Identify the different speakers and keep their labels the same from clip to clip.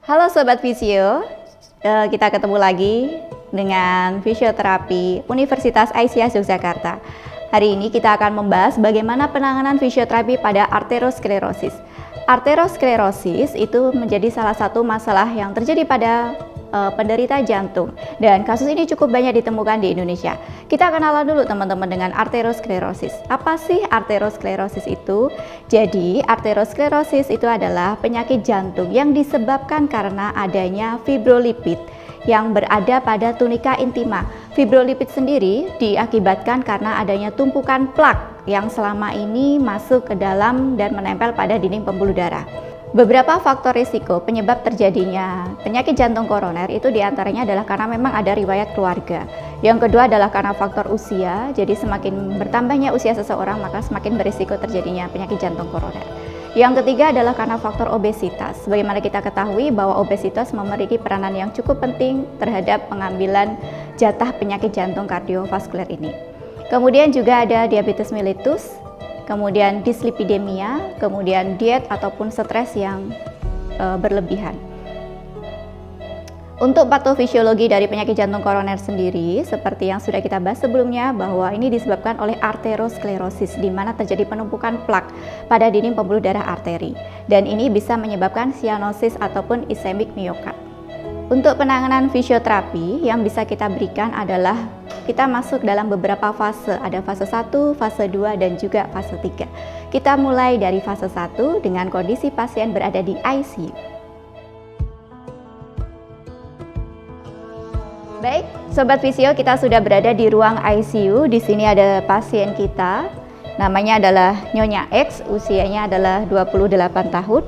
Speaker 1: Halo Sobat Visio, kita ketemu lagi dengan fisioterapi Universitas Aisyah Yogyakarta. Hari ini kita akan membahas bagaimana penanganan fisioterapi pada arteriosklerosis. Arteriosklerosis itu menjadi salah satu masalah yang terjadi pada penderita jantung, dan kasus ini cukup banyak ditemukan di Indonesia. Kita kenalan dulu teman-teman dengan arteriosklerosis. Apa sih arteriosklerosis itu? Jadi arteriosklerosis itu adalah penyakit jantung yang disebabkan karena adanya fibrolipid yang berada pada tunika intima. Fibrolipid sendiri diakibatkan karena adanya tumpukan plak yang selama ini masuk ke dalam dan menempel pada dinding pembuluh darah. Beberapa faktor risiko penyebab terjadinya penyakit jantung koroner itu diantaranya adalah karena memang ada riwayat keluarga. Yang kedua adalah karena faktor usia, jadi semakin bertambahnya usia seseorang maka semakin berisiko terjadinya penyakit jantung koroner. Yang ketiga adalah karena faktor obesitas. Bagaimana kita ketahui bahwa obesitas memiliki peranan yang cukup penting terhadap pengambilan jatah penyakit jantung kardiovaskuler ini. Kemudian juga ada diabetes mellitus, kemudian dislipidemia, kemudian diet ataupun stres yang berlebihan. Untuk patofisiologi dari penyakit jantung koroner sendiri, seperti yang sudah kita bahas sebelumnya, bahwa ini disebabkan oleh arteriosklerosis, di mana terjadi penumpukan plak pada dinding pembuluh darah arteri, dan ini bisa menyebabkan sianosis ataupun ischemic myokard. Untuk penanganan fisioterapi yang bisa kita berikan adalah kita masuk dalam beberapa fase, ada fase 1, fase 2, dan juga fase 3. Kita mulai dari fase 1 dengan kondisi pasien berada di ICU. Baik, Sobat Visio, kita sudah berada di ruang ICU. Di sini ada pasien kita, namanya adalah Nyonya X, usianya adalah 28 tahun.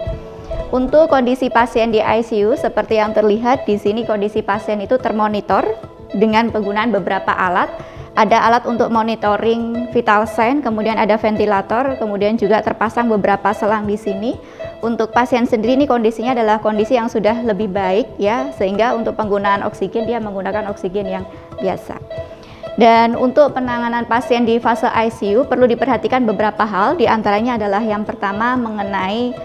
Speaker 1: Untuk kondisi pasien di ICU, seperti yang terlihat di sini, kondisi pasien itu termonitor dengan penggunaan beberapa alat. Ada alat untuk monitoring vital sign, kemudian ada ventilator, kemudian juga terpasang beberapa selang di sini. Untuk pasien sendiri ini kondisinya adalah kondisi yang sudah lebih baik ya, sehingga untuk penggunaan oksigen dia menggunakan oksigen yang biasa. Dan untuk penanganan pasien di fase ICU perlu diperhatikan beberapa hal, diantaranya adalah yang pertama mengenai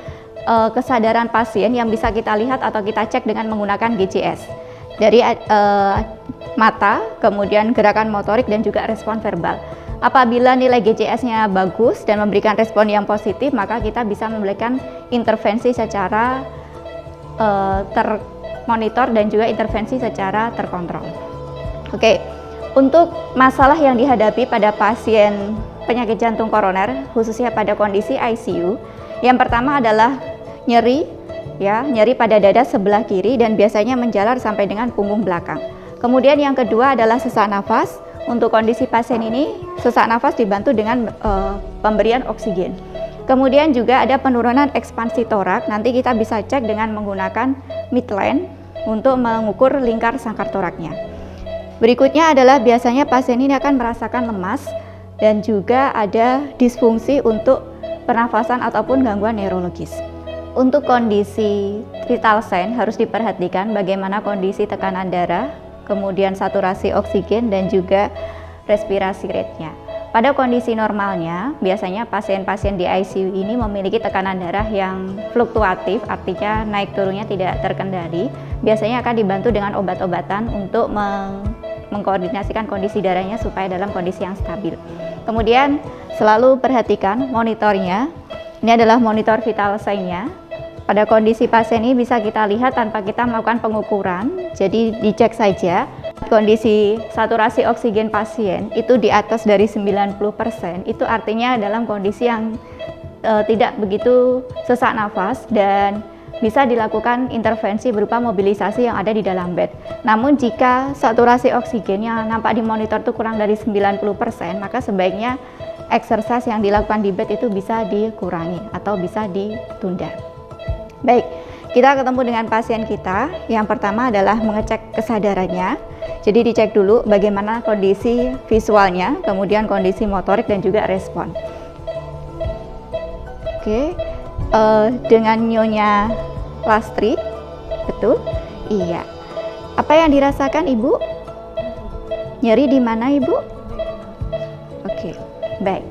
Speaker 1: kesadaran pasien yang bisa kita lihat atau kita cek dengan menggunakan GCS. Dari mata, kemudian gerakan motorik dan juga respon verbal. Apabila nilai GCS-nya bagus dan memberikan respon yang positif, maka kita bisa memberikan intervensi secara termonitor dan juga intervensi secara terkontrol. Oke, untuk masalah yang dihadapi pada pasien penyakit jantung koroner, khususnya pada kondisi ICU, yang pertama adalah nyeri, ya, nyeri pada dada sebelah kiri dan biasanya menjalar sampai dengan punggung belakang. Kemudian yang kedua adalah sesak nafas. Untuk kondisi pasien ini, sesak nafas dibantu dengan pemberian oksigen. Kemudian juga ada penurunan ekspansi torak. Nanti kita bisa cek dengan menggunakan midline untuk mengukur lingkar sangkar toraknya. Berikutnya adalah biasanya pasien ini akan merasakan lemas dan juga ada disfungsi untuk pernafasan ataupun gangguan neurologis. Untuk kondisi vital sign harus diperhatikan bagaimana kondisi tekanan darah, kemudian saturasi oksigen dan juga respirasi rate-nya. Pada kondisi normalnya, biasanya pasien-pasien di ICU ini memiliki tekanan darah yang fluktuatif, artinya naik turunnya tidak terkendali. Biasanya akan dibantu dengan obat-obatan untuk mengkoordinasikan kondisi darahnya supaya dalam kondisi yang stabil. Kemudian selalu perhatikan monitornya. Ini adalah monitor vital sign-nya. Pada kondisi pasien ini bisa kita lihat tanpa kita melakukan pengukuran, jadi dicek saja. Kondisi saturasi oksigen pasien itu di atas dari 90%, itu artinya dalam kondisi yang tidak begitu sesak nafas dan bisa dilakukan intervensi berupa mobilisasi yang ada di dalam bed. Namun jika saturasi oksigen yang nampak di monitor itu kurang dari 90%, maka sebaiknya exercise yang dilakukan di bed itu bisa dikurangi atau bisa ditunda. Baik, kita ketemu dengan pasien kita. Yang pertama adalah mengecek kesadarannya. Jadi dicek dulu bagaimana kondisi visualnya, kemudian kondisi motorik dan juga respon. Oke, dengan Nyonya Lastri, betul? Iya. Apa yang dirasakan Ibu? Nyeri di mana Ibu? Oke, baik.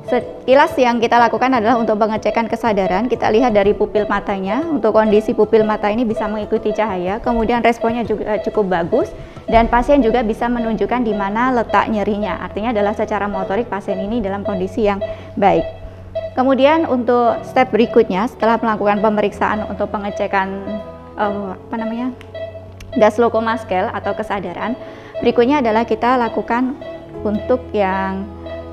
Speaker 1: Sekilas yang kita lakukan adalah untuk pengecekan kesadaran. Kita lihat dari pupil matanya. Untuk kondisi pupil mata ini bisa mengikuti cahaya, kemudian responnya juga cukup bagus, dan pasien juga bisa menunjukkan di mana letak nyerinya. Artinya adalah secara motorik pasien ini dalam kondisi yang baik. Kemudian untuk step berikutnya setelah melakukan pemeriksaan untuk pengecekan gas lokomaskel atau kesadaran, berikutnya adalah kita lakukan untuk yang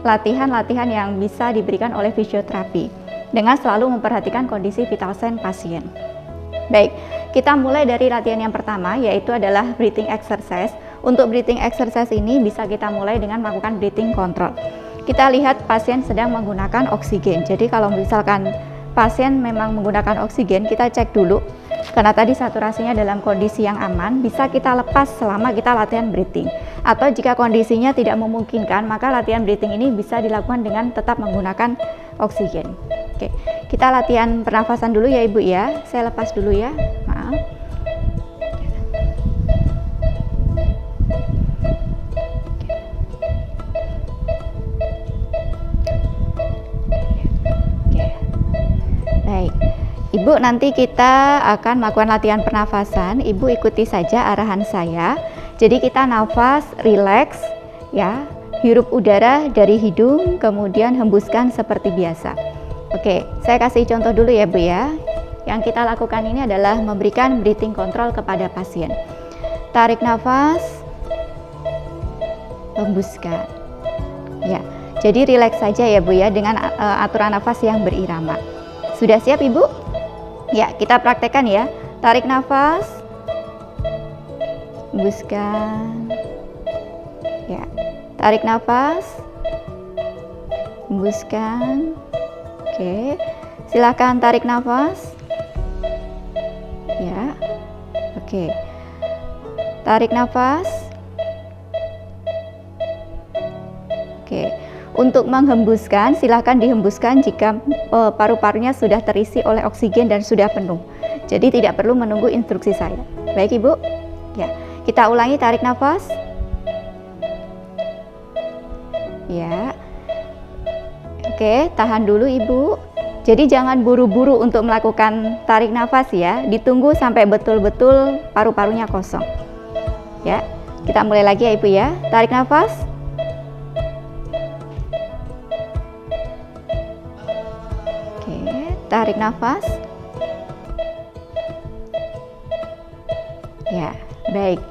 Speaker 1: latihan-latihan yang bisa diberikan oleh fisioterapi dengan selalu memperhatikan kondisi vital sign pasien. Baik, kita mulai dari latihan yang pertama, yaitu adalah breathing exercise. Untuk breathing exercise ini bisa kita mulai dengan melakukan breathing control. Kita lihat pasien sedang menggunakan oksigen. Jadi kalau misalkan pasien memang menggunakan oksigen, kita cek dulu. Karena tadi saturasinya dalam kondisi yang aman, bisa kita lepas selama kita latihan breathing. Atau jika kondisinya tidak memungkinkan, maka latihan breathing ini bisa dilakukan dengan tetap menggunakan oksigen. Oke, kita latihan pernafasan dulu ya Ibu ya. Saya lepas dulu ya, maaf. Baik, Ibu, nanti kita akan melakukan latihan pernafasan. Ibu ikuti saja arahan saya. Jadi kita nafas, rileks, ya, hirup udara dari hidung, kemudian hembuskan seperti biasa. Oke, saya kasih contoh dulu ya Bu ya. Yang kita lakukan ini adalah memberikan breathing control kepada pasien. Tarik nafas, hembuskan. Ya, jadi rileks saja ya Bu ya dengan aturan nafas yang berirama. Sudah siap Ibu? Ya, kita praktekkan ya. Tarik nafas, hembuskan. Ya, tarik nafas, hembuskan. Oke, silakan tarik nafas. Ya, oke. Tarik nafas. Oke. Untuk menghembuskan, silahkan dihembuskan jika paru-parunya sudah terisi oleh oksigen dan sudah penuh. Jadi tidak perlu menunggu instruksi saya. Baik Ibu? Ya, kita ulangi, tarik nafas. Ya. Oke, tahan dulu Ibu. Jadi jangan buru-buru untuk melakukan tarik nafas ya. Ditunggu sampai betul-betul paru-parunya kosong. Ya, kita mulai lagi ya Ibu ya. Tarik nafas. Tarik nafas. Ya, baik.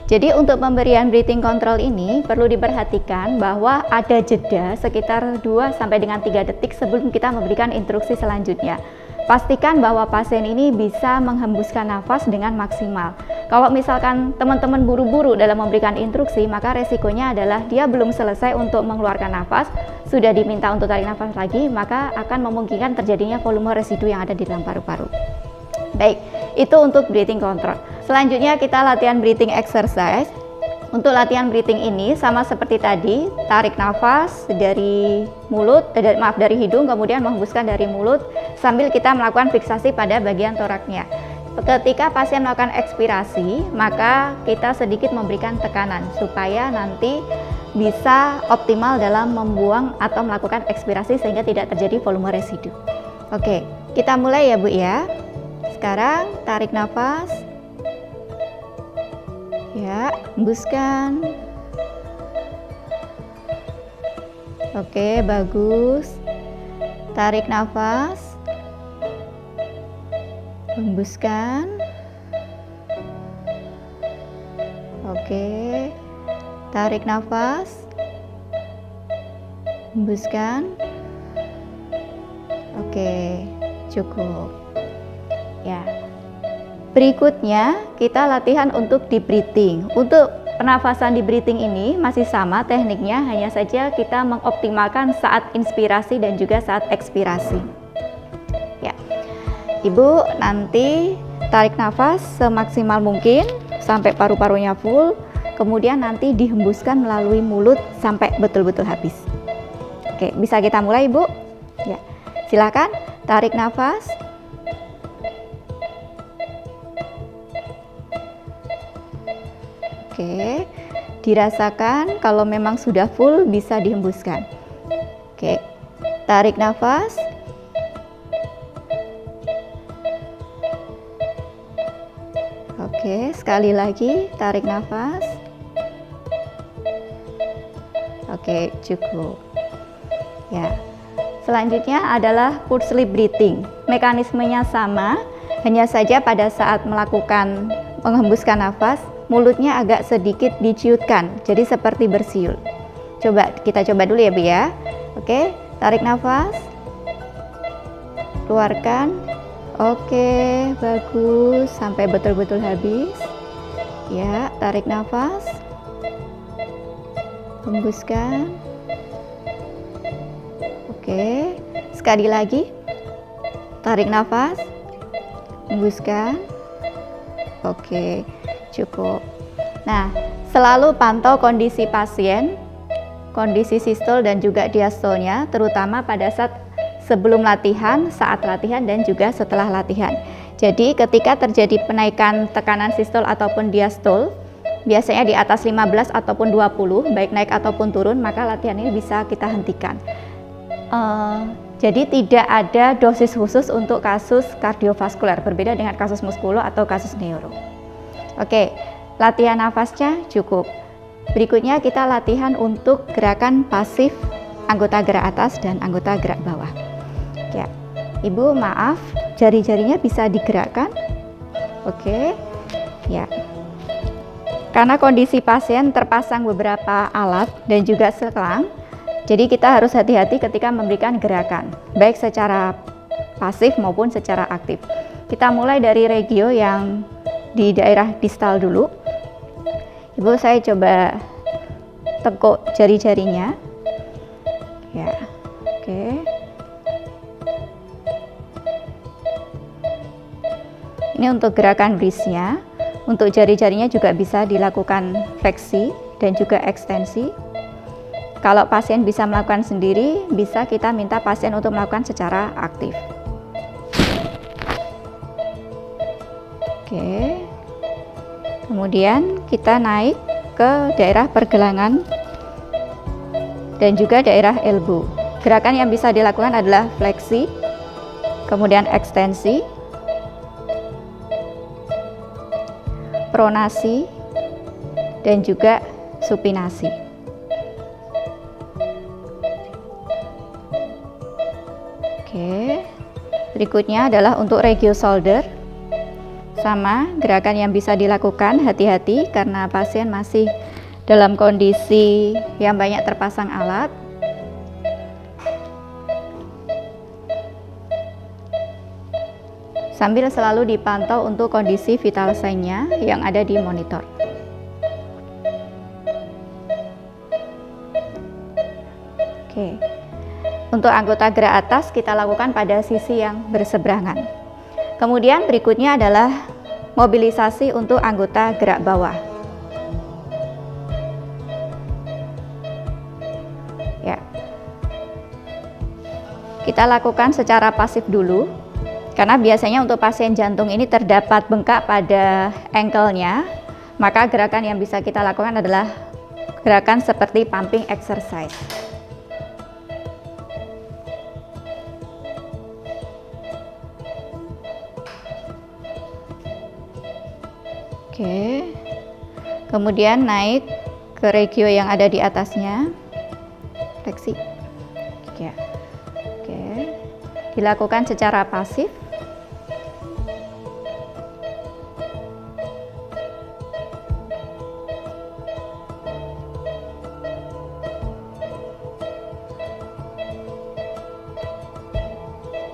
Speaker 1: Jadi untuk pemberian breathing control ini perlu diperhatikan bahwa ada jeda sekitar 2 sampai dengan 3 detik sebelum kita memberikan instruksi selanjutnya. Pastikan bahwa pasien ini bisa menghembuskan nafas dengan maksimal. Kalau misalkan teman-teman buru-buru dalam memberikan instruksi, maka resikonya adalah dia belum selesai untuk mengeluarkan nafas, sudah diminta untuk tarik nafas lagi, maka akan memungkinkan terjadinya volume residu yang ada di dalam paru-paru. Baik, itu untuk breathing control. Selanjutnya kita latihan breathing exercise. Untuk latihan breathing ini sama seperti tadi, tarik nafas dari mulut, dari hidung, kemudian menghembuskan dari mulut sambil kita melakukan fiksasi pada bagian toraknya. Ketika pasien melakukan ekspirasi, maka kita sedikit memberikan tekanan supaya nanti bisa optimal dalam membuang atau melakukan ekspirasi sehingga tidak terjadi volume residu. Oke, kita mulai ya Bu ya. Sekarang tarik nafas. Ya, hembuskan. Oke, bagus. Tarik nafas. Hembuskan. Oke. Tarik nafas. Hembuskan. Oke, cukup. Ya. Berikutnya kita latihan untuk deep breathing. Untuk pernafasan deep breathing ini masih sama tekniknya, hanya saja kita mengoptimalkan saat inspirasi dan juga saat ekspirasi. Ya, Ibu nanti tarik nafas semaksimal mungkin sampai paru-parunya full, kemudian nanti dihembuskan melalui mulut sampai betul-betul habis. Oke, bisa kita mulai Ibu? Ya, silakan tarik nafas. Oke, dirasakan kalau memang sudah full bisa dihembuskan. Oke, tarik nafas. Oke, sekali lagi tarik nafas. Oke, cukup. Ya. Selanjutnya adalah put sleep breathing. Mekanismenya sama, hanya saja pada saat melakukan menghembuskan nafas, mulutnya agak sedikit diciutkan, jadi seperti bersiul. Kita coba dulu ya Bu ya. Oke, tarik nafas. Keluarkan. Oke, bagus, sampai betul-betul habis. Ya, tarik nafas. Hembuskan. Oke, sekali lagi. Tarik nafas. Hembuskan. Oke, cukup. Nah, selalu pantau kondisi pasien, kondisi sistol dan juga diastolnya, terutama pada saat sebelum latihan, saat latihan, dan juga setelah latihan. Jadi ketika terjadi penaikan tekanan sistol ataupun diastol, biasanya di atas 15 ataupun 20, baik naik ataupun turun, maka latihan ini bisa kita hentikan. Jadi tidak ada dosis khusus untuk kasus kardiovaskuler, berbeda dengan kasus muskulo atau kasus neuro. Oke, latihan nafasnya cukup. Berikutnya kita latihan untuk gerakan pasif anggota gerak atas dan anggota gerak bawah. Ya, Ibu maaf, jari-jarinya bisa digerakkan. Oke, ya. Karena kondisi pasien terpasang beberapa alat dan juga selang, jadi kita harus hati-hati ketika memberikan gerakan, baik secara pasif maupun secara aktif. Kita mulai dari regio yang di daerah distal dulu. Ibu, saya coba tekuk jari-jarinya. Ya, oke. Ini untuk gerakan brisnya. Untuk jari-jarinya juga bisa dilakukan fleksi dan juga ekstensi. Kalau pasien bisa melakukan sendiri, bisa kita minta pasien untuk melakukan secara aktif. Oke. Kemudian kita naik ke daerah pergelangan dan juga daerah elbow. Gerakan yang bisa dilakukan adalah fleksi, kemudian ekstensi, pronasi, dan juga supinasi. Oke, berikutnya adalah untuk regio shoulder. Sama, gerakan yang bisa dilakukan, hati-hati karena pasien masih dalam kondisi yang banyak terpasang alat. Sambil selalu dipantau untuk kondisi vital sign-nya yang ada di monitor. Oke. Untuk anggota gerak atas kita lakukan pada sisi yang berseberangan. Kemudian berikutnya adalah mobilisasi untuk anggota gerak bawah. Ya. Kita lakukan secara pasif dulu. Karena biasanya untuk pasien jantung ini terdapat bengkak pada ankle-nya, maka gerakan yang bisa kita lakukan adalah gerakan seperti pumping exercise. Oke. Kemudian naik ke regio yang ada di atasnya. Fleksi. Ya. Oke. Dilakukan secara pasif.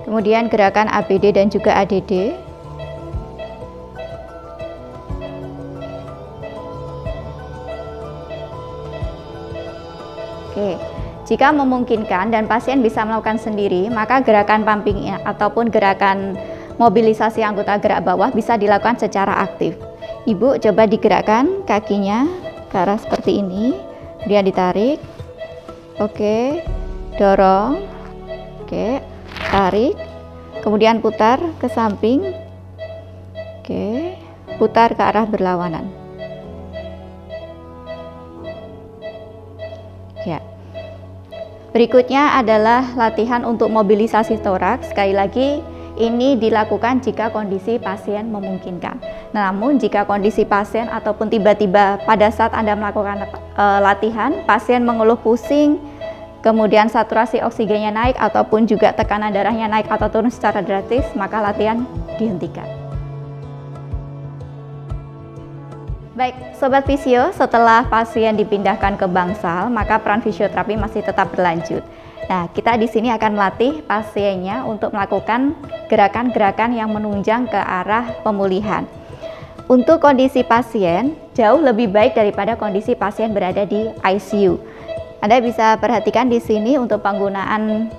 Speaker 1: Kemudian gerakan ABD dan juga ADD. Oke, jika memungkinkan dan pasien bisa melakukan sendiri, maka gerakan pumping ataupun gerakan mobilisasi anggota gerak bawah bisa dilakukan secara aktif. Ibu coba digerakkan kakinya ke arah seperti ini, kemudian ditarik. Oke, dorong. Oke, tarik, kemudian putar ke samping. Oke, putar ke arah berlawanan. Ya. Berikutnya adalah latihan untuk mobilisasi toraks. Sekali lagi, ini dilakukan jika kondisi pasien memungkinkan. Namun jika kondisi pasien ataupun tiba-tiba pada saat Anda melakukan latihan, pasien mengeluh pusing, kemudian saturasi oksigennya naik ataupun juga tekanan darahnya naik atau turun secara drastis, maka latihan dihentikan. Baik, Sobat Fisio, setelah pasien dipindahkan ke bangsal, maka peran fisioterapi masih tetap berlanjut. Nah, kita di sini akan melatih pasiennya untuk melakukan gerakan-gerakan yang menunjang ke arah pemulihan. Untuk kondisi pasien, jauh lebih baik daripada kondisi pasien berada di ICU. Anda bisa perhatikan di sini untuk penggunaan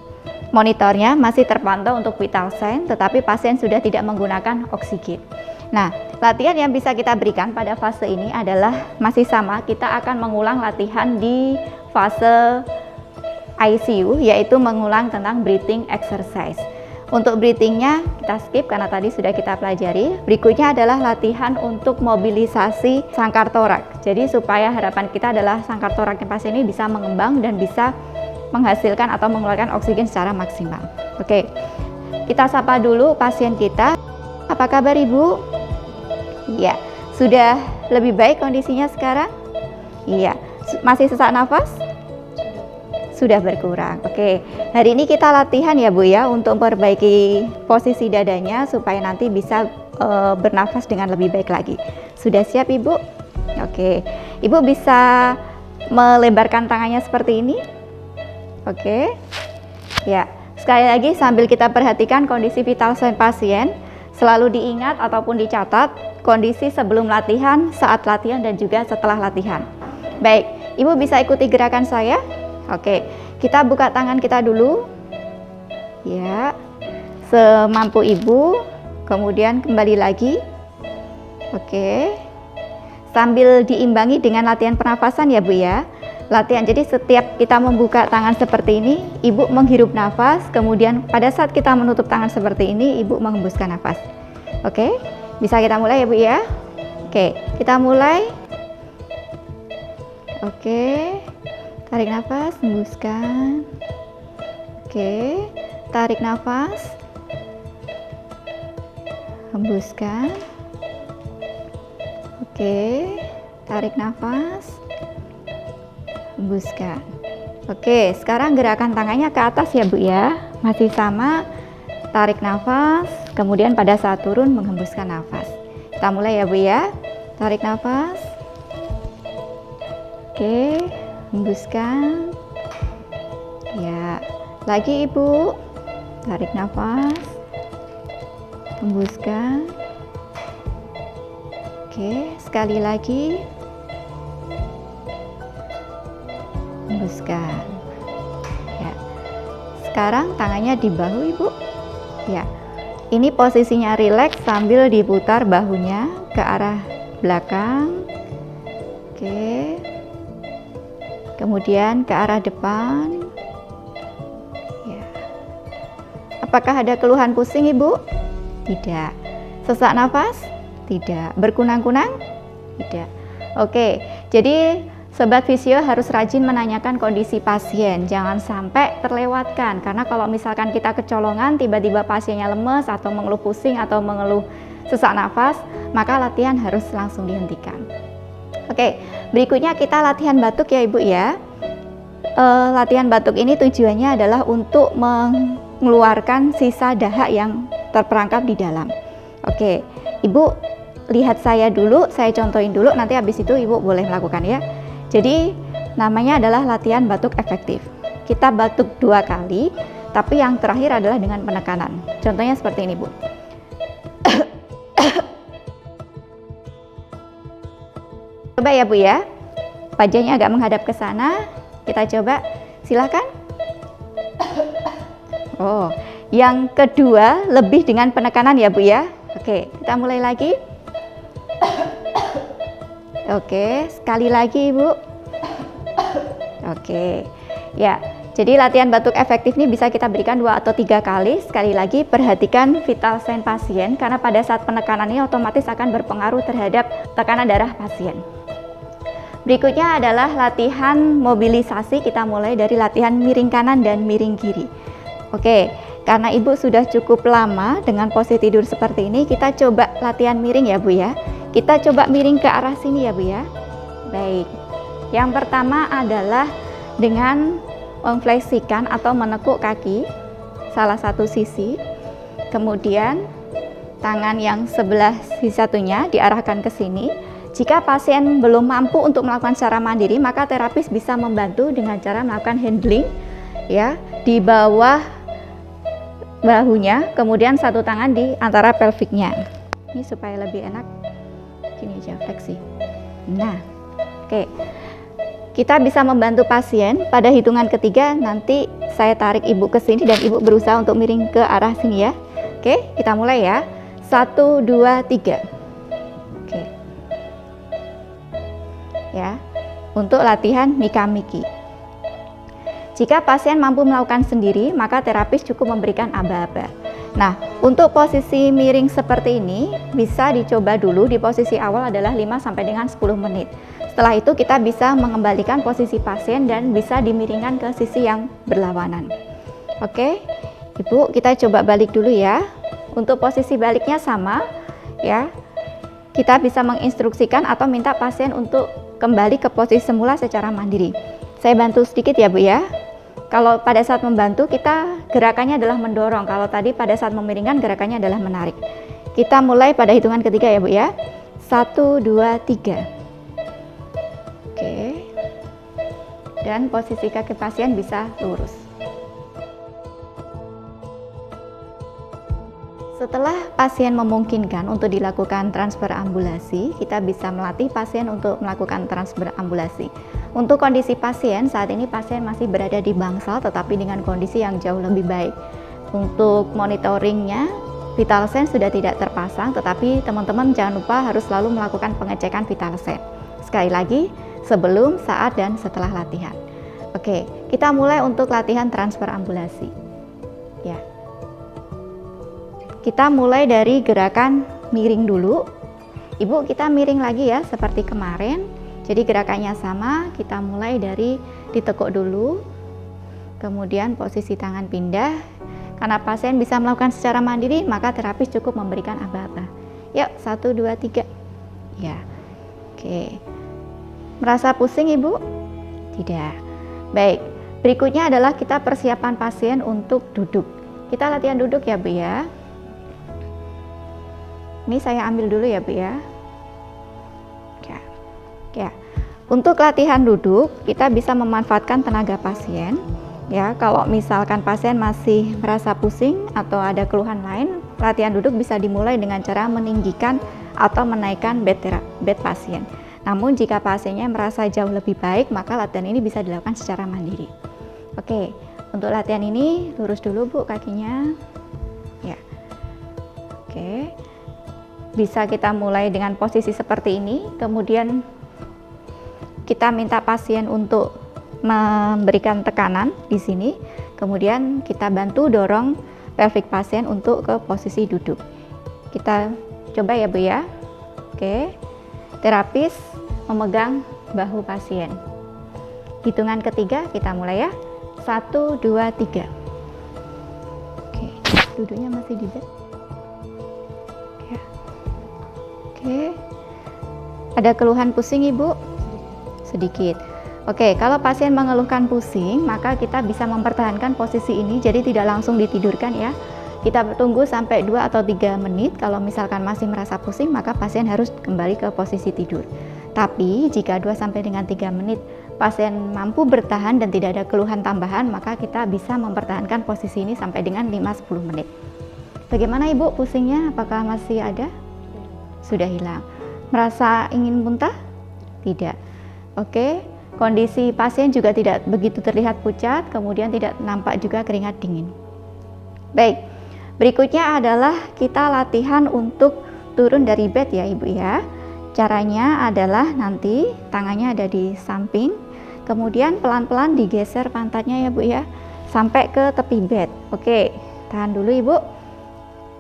Speaker 1: monitornya masih terpantau untuk vital sign, tetapi pasien sudah tidak menggunakan oksigen. Nah, latihan yang bisa kita berikan pada fase ini adalah masih sama, kita akan mengulang latihan di fase ICU, yaitu mengulang tentang breathing exercise. Untuk breathingnya kita skip karena tadi sudah kita pelajari. Berikutnya adalah latihan untuk mobilisasi sangkar torak. Jadi supaya harapan kita adalah sangkar toraknya pasien ini bisa mengembang dan bisa menghasilkan atau mengeluarkan oksigen secara maksimal. Oke, kita sapa dulu pasien kita. Apa kabar Ibu? Iya, sudah lebih baik kondisinya sekarang? Iya, masih sesak nafas? Sudah berkurang. Oke, hari ini kita latihan ya Bu ya untuk memperbaiki posisi dadanya supaya nanti bisa bernafas dengan lebih baik lagi. Sudah siap Ibu? Oke, Ibu bisa melebarkan tangannya seperti ini? Oke, ya. Sekali lagi sambil kita perhatikan kondisi vital sign pasien, selalu diingat ataupun dicatat kondisi sebelum latihan, saat latihan, dan juga setelah latihan. Baik, Ibu bisa ikuti gerakan saya. Oke, kita buka tangan kita dulu. Ya, semampu Ibu. Kemudian kembali lagi. Oke, sambil diimbangi dengan latihan pernafasan ya Bu ya. Latihan, jadi setiap kita membuka tangan seperti ini, Ibu menghirup nafas, kemudian pada saat kita menutup tangan seperti ini, Ibu menghembuskan nafas. Oke, bisa kita mulai ya Bu ya. Oke, kita mulai. Oke, tarik nafas, hembuskan. Oke, tarik nafas, hembuskan. Oke, tarik nafas, hembuskan. Oke, sekarang gerakan tangannya ke atas ya Bu ya. Masih sama, tarik nafas, kemudian pada saat turun menghembuskan nafas. Kita mulai ya Bu ya. Tarik nafas. Oke, hembuskan. Ya, lagi Ibu. Tarik nafas, hembuskan. Oke, sekali lagi. Hembuskan. Ya. Sekarang tangannya di bahu Ibu. Ya. Ini posisinya rileks sambil diputar bahunya ke arah belakang. Oke. Kemudian ke arah depan. Ya. Apakah ada keluhan pusing Ibu? Tidak. Sesak nafas? Tidak. Berkunang-kunang? Tidak. Oke. Jadi Sobat Fisio harus rajin menanyakan kondisi pasien, jangan sampai terlewatkan. Karena kalau misalkan kita kecolongan, tiba-tiba pasiennya lemes atau mengeluh pusing atau mengeluh sesak nafas, maka latihan harus langsung dihentikan. Oke, berikutnya kita latihan batuk ya Ibu ya. Latihan batuk ini tujuannya adalah untuk mengeluarkan sisa dahak yang terperangkap di dalam. Oke, Ibu lihat saya dulu, saya contohin dulu, nanti habis itu Ibu boleh melakukan ya. Jadi namanya adalah latihan batuk efektif. Kita batuk 2 kali, tapi yang terakhir adalah dengan penekanan. Contohnya seperti ini Bu. Coba ya Bu ya, wajahnya agak menghadap ke sana. Kita coba, silakan. Oh, yang kedua lebih dengan penekanan ya Bu ya. Oke, kita mulai lagi. Oke, sekali lagi Ibu. Oke, ya. Jadi latihan batuk efektif ini bisa kita berikan 2 atau 3 kali. Sekali lagi perhatikan vital sign pasien karena pada saat penekanan ini otomatis akan berpengaruh terhadap tekanan darah pasien. Berikutnya adalah latihan mobilisasi. Kita mulai dari latihan miring kanan dan miring kiri. Oke, karena Ibu sudah cukup lama dengan posisi tidur seperti ini, kita coba latihan miring ya Bu ya. Kita coba miring ke arah sini ya Bu ya. Baik, yang pertama adalah dengan memfleksikan atau menekuk kaki salah satu sisi, kemudian tangan yang sebelah satunya diarahkan ke sini. Jika pasien belum mampu untuk melakukan secara mandiri, maka terapis bisa membantu dengan cara melakukan handling ya di bawah bahunya, kemudian satu tangan di antara pelviknya. Ini supaya lebih enak, gini aja fleksi. Nah, oke. Kita bisa membantu pasien pada hitungan ketiga, nanti saya tarik Ibu ke sini dan Ibu berusaha untuk miring ke arah sini ya. Oke, kita mulai ya. 1, 2, 3. Oke. Ya, untuk latihan Mika-Miki. Jika pasien mampu melakukan sendiri, maka terapis cukup memberikan aba-aba. Nah, untuk posisi miring seperti ini bisa dicoba dulu. Di posisi awal adalah 5 sampai dengan 10 menit. Setelah itu kita bisa mengembalikan posisi pasien dan bisa dimiringkan ke sisi yang berlawanan. Oke, Ibu, kita coba balik dulu ya. Untuk posisi baliknya sama ya. Kita bisa menginstruksikan atau minta pasien untuk kembali ke posisi semula secara mandiri. Saya bantu sedikit ya Bu ya. Kalau pada saat membantu, kita gerakannya adalah mendorong. Kalau tadi pada saat memiringkan, gerakannya adalah menarik. Kita mulai pada hitungan ketiga ya Bu ya. 1, 2, 3. Oke. Dan posisi kaki pasien bisa lurus. Setelah pasien memungkinkan untuk dilakukan transfer ambulasi, kita bisa melatih pasien untuk melakukan transfer ambulasi. Untuk kondisi pasien, saat ini pasien masih berada di bangsal tetapi dengan kondisi yang jauh lebih baik. Untuk monitoringnya, vital sign sudah tidak terpasang, tetapi teman-teman jangan lupa harus selalu melakukan pengecekan vital sign. Sekali lagi, sebelum, saat, dan setelah latihan. Oke, kita mulai untuk latihan transfer ambulasi. Ya. Kita mulai dari gerakan miring dulu. Ibu, kita miring lagi ya, seperti kemarin. Jadi gerakannya sama, kita mulai dari ditekuk dulu, kemudian posisi tangan pindah. Karena pasien bisa melakukan secara mandiri, maka terapis cukup memberikan aba-aba. Yuk, 1, 2, 3. Ya, oke. Merasa pusing Ibu? Tidak. Baik, berikutnya adalah kita persiapan pasien untuk duduk. Kita latihan duduk ya Bu ya. Ini saya ambil dulu ya Bu ya. Ya, untuk latihan duduk kita bisa memanfaatkan tenaga pasien. Ya, kalau misalkan pasien masih merasa pusing atau ada keluhan lain, latihan duduk bisa dimulai dengan cara meninggikan atau menaikkan bed pasien. Namun jika pasiennya merasa jauh lebih baik, maka latihan ini bisa dilakukan secara mandiri. Oke, untuk latihan ini lurus dulu Bu kakinya. Ya. Oke. Bisa kita mulai dengan posisi seperti ini, kemudian kita minta pasien untuk memberikan tekanan di sini, kemudian kita bantu dorong pelvic pasien untuk ke posisi duduk. Kita coba ya Bu ya. Oke. Terapis memegang bahu pasien. Hitungan ketiga kita mulai ya. 1, 2, 3. Oke, duduknya masih di bed. Oke. Ada keluhan pusing Ibu? Sedikit. Oke, kalau pasien mengeluhkan pusing, maka kita bisa mempertahankan posisi ini, jadi tidak langsung ditidurkan ya. Kita tunggu sampai 2 atau 3 menit. Kalau misalkan masih merasa pusing, maka pasien harus kembali ke posisi tidur. Tapi jika 2 sampai dengan 3 menit pasien mampu bertahan dan tidak ada keluhan tambahan, maka kita bisa mempertahankan posisi ini sampai dengan 5-10 menit. Bagaimana Ibu pusingnya? Apakah masih ada? Sudah hilang. Merasa ingin muntah? Tidak. Oke, kondisi pasien juga tidak begitu terlihat pucat, kemudian tidak nampak juga keringat dingin. Baik, berikutnya adalah kita latihan untuk turun dari bed ya Ibu ya. Caranya adalah nanti tangannya ada di samping, kemudian pelan-pelan digeser pantatnya ya Bu ya, sampai ke tepi bed. Oke, tahan dulu Ibu.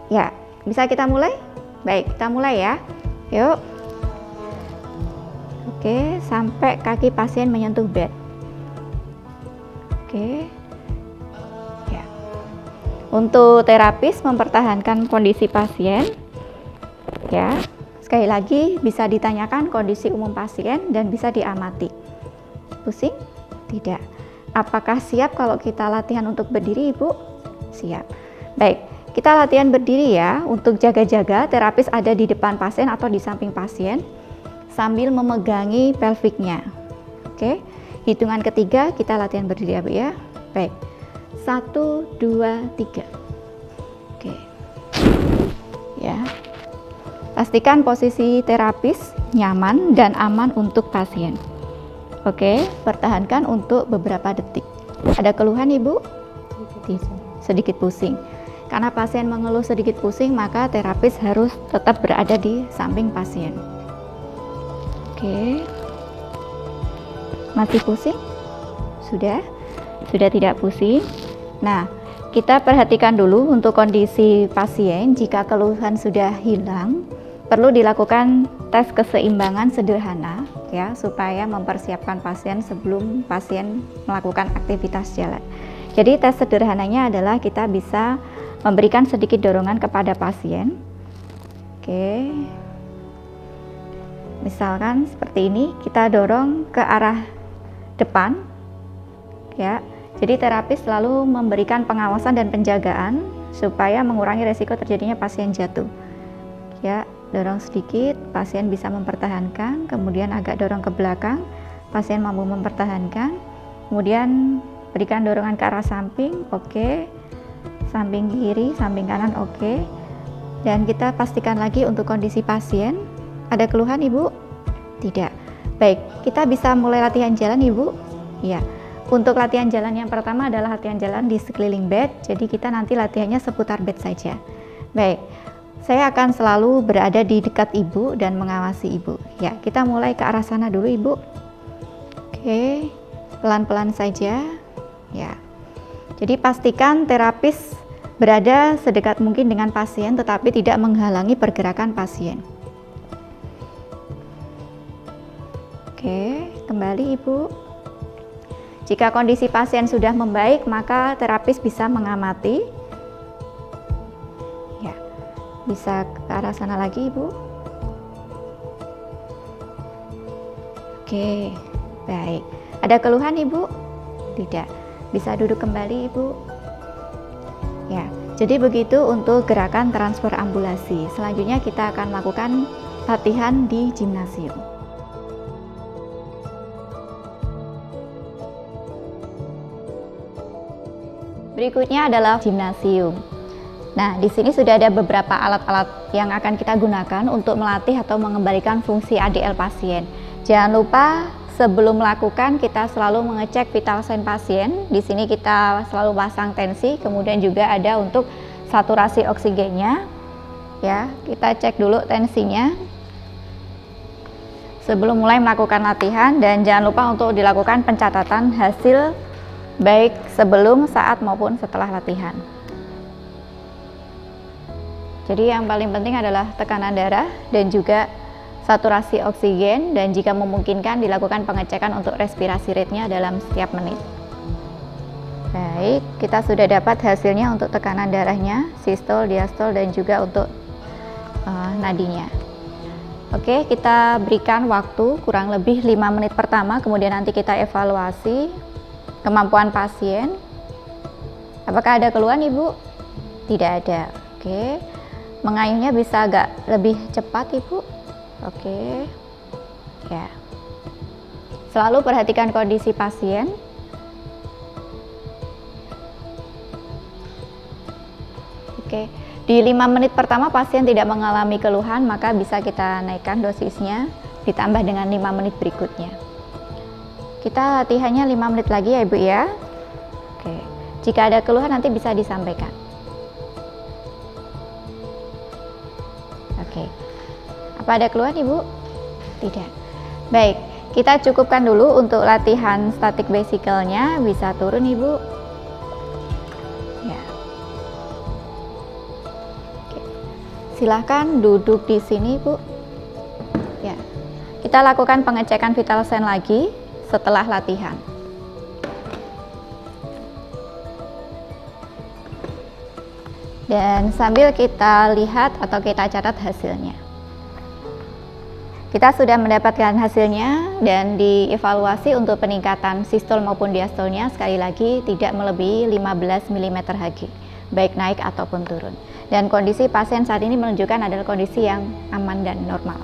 Speaker 1: Ya, bisa kita mulai? Baik, kita mulai ya. Yuk. Oke, sampai kaki pasien menyentuh bed. Oke. Ya. Untuk terapis mempertahankan kondisi pasien. Ya. Sekali lagi bisa ditanyakan kondisi umum pasien dan bisa diamati. Pusing? Tidak. Apakah siap kalau kita latihan untuk berdiri, Ibu? Siap. Baik, kita latihan berdiri ya. Untuk jaga-jaga, terapis ada di depan pasien atau di samping pasien sambil memegangi pelviknya. Oke, hitungan ketiga kita latihan berdiri ya Bu ya. Baik, 1, 2, 3. Oke. Ya. Pastikan posisi terapis nyaman dan aman untuk pasien. Oke, pertahankan untuk beberapa detik. Ada keluhan Ibu? Sedikit pusing. Karena pasien mengeluh sedikit pusing, maka terapis harus tetap berada di samping pasien. Oke. Masih pusing? Sudah tidak pusing. Nah, kita perhatikan dulu untuk kondisi pasien. Jika keluhan sudah hilang, perlu dilakukan tes keseimbangan sederhana ya, supaya mempersiapkan pasien sebelum pasien melakukan aktivitas jalan. Jadi tes sederhananya adalah kita bisa memberikan sedikit dorongan kepada pasien. Oke. Misalkan seperti ini, kita dorong ke arah depan. Ya. Jadi terapis selalu memberikan pengawasan dan penjagaan supaya mengurangi resiko terjadinya pasien jatuh. Ya, dorong sedikit, pasien bisa mempertahankan, kemudian agak dorong ke belakang, pasien mampu mempertahankan, kemudian berikan dorongan ke arah samping, oke. Samping kiri, samping kanan, oke. Dan kita pastikan lagi untuk kondisi pasien. Ada keluhan Ibu? Tidak. Baik, kita bisa mulai latihan jalan Ibu? Ya. Untuk latihan jalan yang pertama adalah latihan jalan di sekeliling bed. Jadi kita nanti latihannya seputar bed saja. Baik, saya akan selalu berada di dekat Ibu dan mengawasi Ibu. Ya, kita mulai ke arah sana dulu Ibu. Oke, pelan-pelan saja. Ya. Jadi pastikan terapis berada sedekat mungkin dengan pasien tetapi tidak menghalangi pergerakan pasien. Oke, kembali Ibu. Jika kondisi pasien sudah membaik, maka terapis bisa mengamati. Ya, bisa ke arah sana lagi Ibu. Oke, baik. Ada keluhan Ibu? Tidak. Bisa duduk kembali Ibu. Ya, jadi begitu untuk gerakan transfer ambulasi. Selanjutnya kita akan melakukan latihan di gimnasium. Berikutnya adalah gimnasium. Nah, di sini sudah ada beberapa alat-alat yang akan kita gunakan untuk melatih atau mengembalikan fungsi ADL pasien. Jangan lupa sebelum melakukan kita selalu mengecek vital sign pasien. Di sini kita selalu pasang tensi, kemudian juga ada untuk saturasi oksigennya. Ya, kita cek dulu tensinya sebelum mulai melakukan latihan, dan jangan lupa untuk dilakukan pencatatan hasil baik sebelum, saat maupun setelah latihan. Jadi yang paling penting adalah tekanan darah dan juga saturasi oksigen, dan jika memungkinkan dilakukan pengecekan untuk respirasi rate-nya dalam setiap menit. Baik, kita sudah dapat hasilnya untuk tekanan darahnya, sistol, diastol, dan juga untuk nadinya. Oke, kita berikan waktu kurang lebih 5 menit pertama, kemudian nanti kita evaluasi kemampuan pasien. Apakah ada keluhan Ibu? Tidak ada. Oke. Mengayuhnya bisa agak lebih cepat Ibu. Oke. Ya. Selalu perhatikan kondisi pasien. Oke. Di 5 menit pertama pasien tidak mengalami keluhan, maka bisa kita naikkan dosisnya ditambah dengan 5 menit berikutnya. Kita latihannya 5 menit lagi ya Ibu ya. Oke. Jika ada keluhan nanti bisa disampaikan. Oke. Apa ada keluhan Ibu? Tidak. Baik, kita cukupkan dulu untuk latihan static bicycle-nya. Bisa turun Ibu. Ya. Oke. Silahkan duduk di sini Bu. Ya. Kita lakukan pengecekan vital sign lagi setelah latihan. Dan sambil kita lihat atau kita catat hasilnya. Kita sudah mendapatkan hasilnya dan dievaluasi untuk peningkatan sistol maupun diastolnya sekali lagi tidak melebihi 15 mm Hg, baik naik ataupun turun. Dan kondisi pasien saat ini menunjukkan adalah kondisi yang aman dan normal.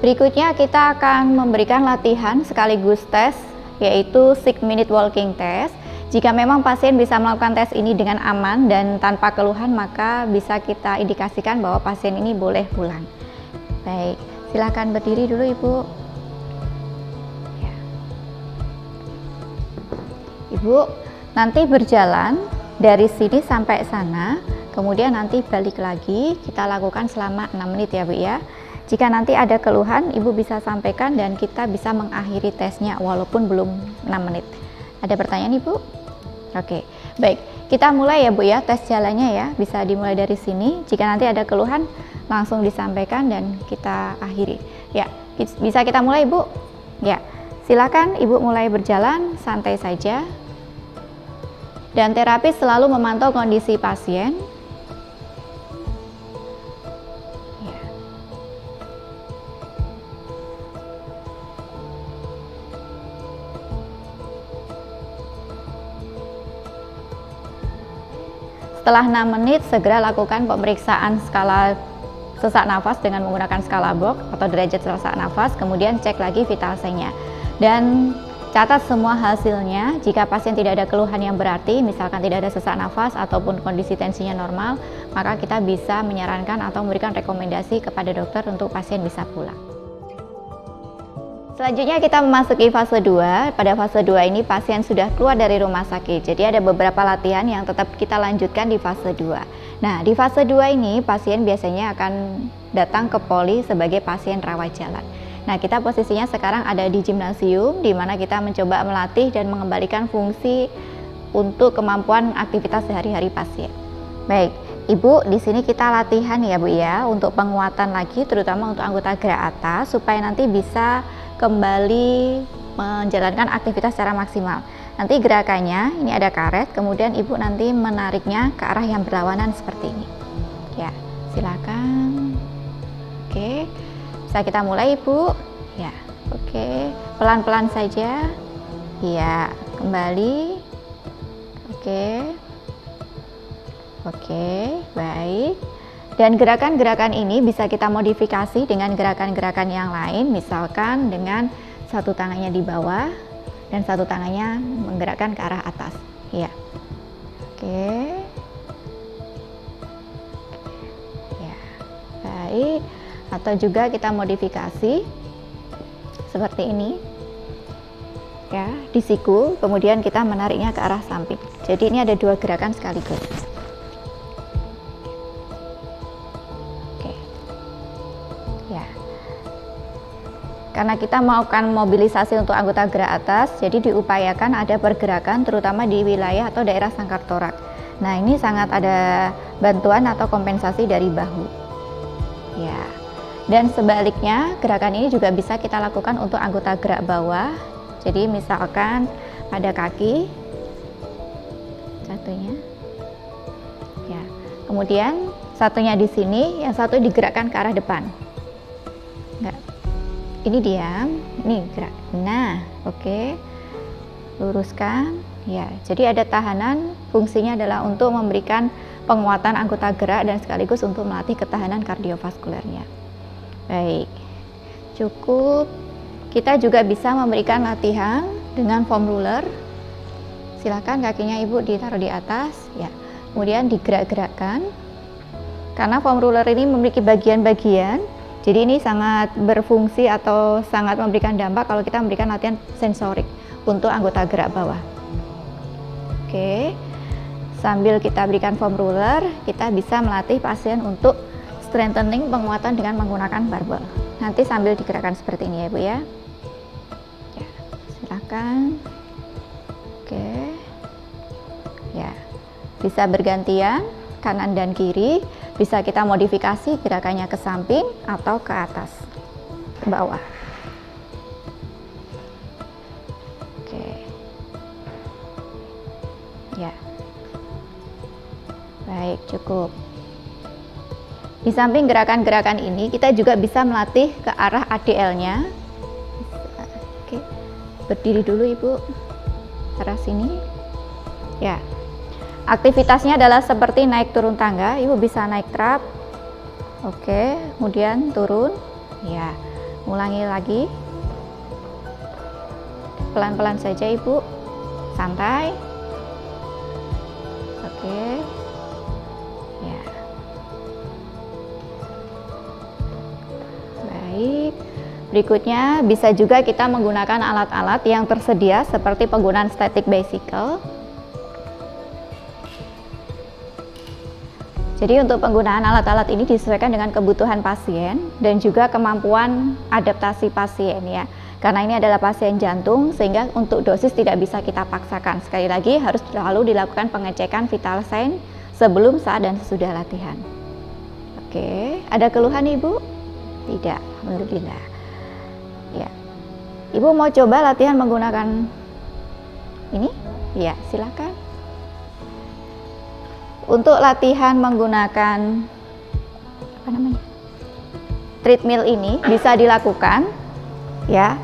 Speaker 1: Berikutnya kita akan memberikan latihan sekaligus tes, yaitu 6-minute walking test. Jika memang pasien bisa melakukan tes ini dengan aman dan tanpa keluhan, maka bisa kita indikasikan bahwa pasien ini boleh pulang. Baik, silakan berdiri dulu Ibu. Ya. Ibu nanti berjalan dari sini sampai sana, kemudian nanti balik lagi, kita lakukan selama 6 menit ya Bu ya. Jika nanti ada keluhan, Ibu bisa sampaikan dan kita bisa mengakhiri tesnya walaupun belum 6 menit. Ada pertanyaan Ibu? Oke, baik. Kita mulai ya Bu ya, tes jalannya ya. Bisa dimulai dari sini. Jika nanti ada keluhan, langsung disampaikan dan kita akhiri. Ya, bisa kita mulai Bu? Ya, silakan Ibu mulai berjalan, santai saja. Dan terapis selalu memantau kondisi pasien. Setelah 6 menit, segera lakukan pemeriksaan skala sesak nafas dengan menggunakan skala Bock atau derajat sesak nafas, kemudian cek lagi vital sign-nya. Dan catat semua hasilnya. Jika pasien tidak ada keluhan yang berarti, misalkan tidak ada sesak nafas ataupun kondisi tensinya normal, maka kita bisa menyarankan atau memberikan rekomendasi kepada dokter untuk pasien bisa pulang. Selanjutnya kita memasuki fase 2. Pada fase 2 ini pasien sudah keluar dari rumah sakit. Jadi ada beberapa latihan yang tetap kita lanjutkan di fase 2. Nah, di fase 2 ini pasien biasanya akan datang ke poli sebagai pasien rawat jalan. Nah, kita posisinya sekarang ada di gimnasium, di mana kita mencoba melatih dan mengembalikan fungsi untuk kemampuan aktivitas sehari-hari pasien. Baik, Ibu, di sini kita latihan ya Bu ya, untuk penguatan lagi terutama untuk anggota gerak atas supaya nanti bisa kembali menjalankan aktivitas secara maksimal. Nanti gerakannya, ini ada karet, kemudian Ibu nanti menariknya ke arah yang berlawanan seperti ini. Ya, silakan. Oke, bisa kita mulai Ibu. Ya, oke, pelan-pelan saja. Ya, kembali. Oke. Oke, baik. Dan gerakan-gerakan ini bisa kita modifikasi dengan gerakan-gerakan yang lain, misalkan dengan satu tangannya di bawah dan satu tangannya menggerakkan ke arah atas. Ya, oke. Ya, baik. Atau juga kita modifikasi seperti ini. Ya, di siku, kemudian kita menariknya ke arah samping. Jadi ini ada dua gerakan sekaligus. Karena kita melakukan mobilisasi untuk anggota gerak atas, jadi diupayakan ada pergerakan terutama di wilayah atau daerah sangkar torak. Nah, ini sangat ada bantuan atau kompensasi dari bahu. Ya. Dan sebaliknya, gerakan ini juga bisa kita lakukan untuk anggota gerak bawah. Jadi misalkan pada kaki satunya. Ya. Kemudian satunya di sini, yang satu digerakkan ke arah depan. Enggak. Ini diam, ini gerak. Nah, oke. Luruskan. Ya, jadi ada tahanan, fungsinya adalah untuk memberikan penguatan anggota gerak dan sekaligus untuk melatih ketahanan kardiovaskulernya. Baik. Cukup. Kita juga bisa memberikan latihan dengan foam roller. Silakan kakinya Ibu ditaruh di atas, ya. Kemudian digerak-gerakkan. Karena foam roller ini memiliki bagian-bagian, jadi ini sangat berfungsi atau sangat memberikan dampak kalau kita memberikan latihan sensorik untuk anggota gerak bawah. Oke, sambil kita berikan foam roller, kita bisa melatih pasien untuk strengthening, penguatan dengan menggunakan barbel. Nanti sambil digerakkan seperti ini ya Bu ya. Ya, silakan. Oke, ya, bisa bergantian kanan dan kiri. Bisa kita modifikasi gerakannya ke samping atau ke atas, ke bawah. Ya. Baik, cukup. Di samping gerakan-gerakan ini, kita juga bisa melatih ke arah ADL-nya. Oke. Berdiri dulu Ibu. Arah sini. Ya. Aktivitasnya adalah seperti naik turun tangga. Ibu bisa naik trap. Oke, kemudian turun. Ya. Ulangi lagi. Pelan-pelan saja Ibu. Santai. Oke. Ya. Baik. Berikutnya bisa juga kita menggunakan alat-alat yang tersedia seperti penggunaan static bicycle. Jadi untuk penggunaan alat-alat ini disesuaikan dengan kebutuhan pasien dan juga kemampuan adaptasi pasien ya. Karena ini adalah pasien jantung sehingga untuk dosis tidak bisa kita paksakan. Sekali lagi harus selalu dilakukan pengecekan vital sign sebelum, saat, dan sesudah latihan. Oke, ada keluhan Ibu? Tidak, alhamdulillah. Ya. Ibu mau coba latihan menggunakan ini? Ya, silakan. Untuk latihan menggunakan treadmill ini bisa dilakukan ya.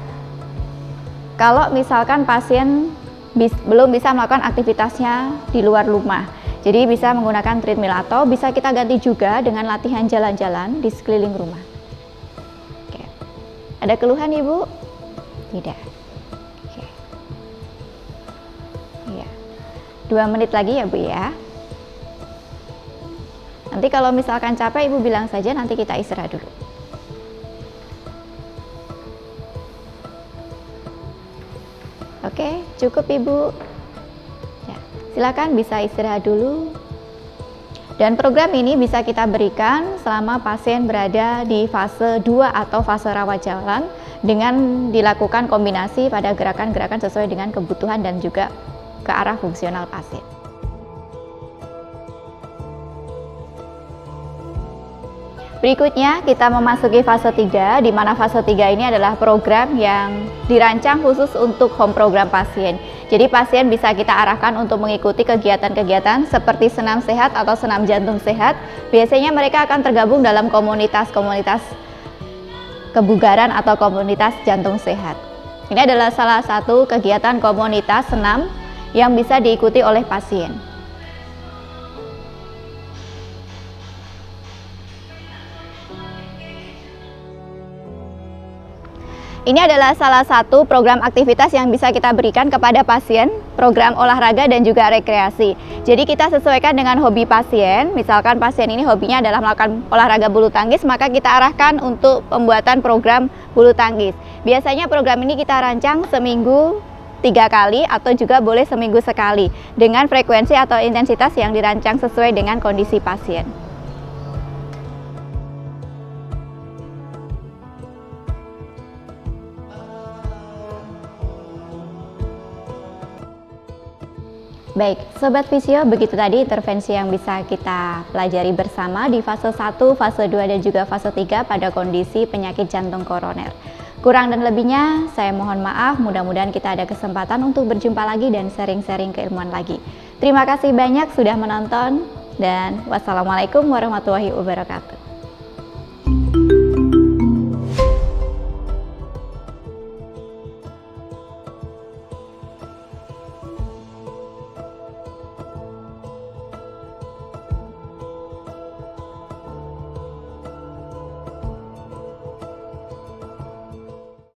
Speaker 1: Kalau misalkan pasien belum bisa melakukan aktivitasnya di luar rumah. Jadi bisa menggunakan treadmill atau bisa kita ganti juga dengan latihan jalan-jalan di sekeliling rumah. Oke. Ada keluhan Ibu? Tidak. Oke. Iya. 2 menit lagi ya Bu ya. Nanti kalau misalkan capek Ibu bilang saja, nanti kita istirahat dulu. Oke, cukup Ibu. Ya, silakan bisa istirahat dulu. Dan program ini bisa kita berikan selama pasien berada di fase 2 atau fase rawat jalan dengan dilakukan kombinasi pada gerakan-gerakan sesuai dengan kebutuhan dan juga ke arah fungsional pasien. Berikutnya kita memasuki fase 3, di mana fase 3 ini adalah program yang dirancang khusus untuk home program pasien. Jadi pasien bisa kita arahkan untuk mengikuti kegiatan-kegiatan seperti senam sehat atau senam jantung sehat. Biasanya mereka akan tergabung dalam komunitas-komunitas kebugaran atau komunitas jantung sehat. Ini adalah salah satu kegiatan komunitas senam yang bisa diikuti oleh pasien. Ini adalah salah satu program aktivitas yang bisa kita berikan kepada pasien, program olahraga dan juga rekreasi. Jadi kita sesuaikan dengan hobi pasien, misalkan pasien ini hobinya adalah melakukan olahraga bulu tangkis, maka kita arahkan untuk pembuatan program bulu tangkis. Biasanya program ini kita rancang seminggu 3 kali atau juga boleh seminggu sekali dengan frekuensi atau intensitas yang dirancang sesuai dengan kondisi pasien. Baik, Sobat Visio, begitu tadi intervensi yang bisa kita pelajari bersama di fase 1, fase 2, dan juga fase 3 pada kondisi penyakit jantung koroner. Kurang dan lebihnya, saya mohon maaf, mudah-mudahan kita ada kesempatan untuk berjumpa lagi dan sharing-sharing keilmuan lagi. Terima kasih banyak sudah menonton, dan wassalamualaikum warahmatullahi wabarakatuh.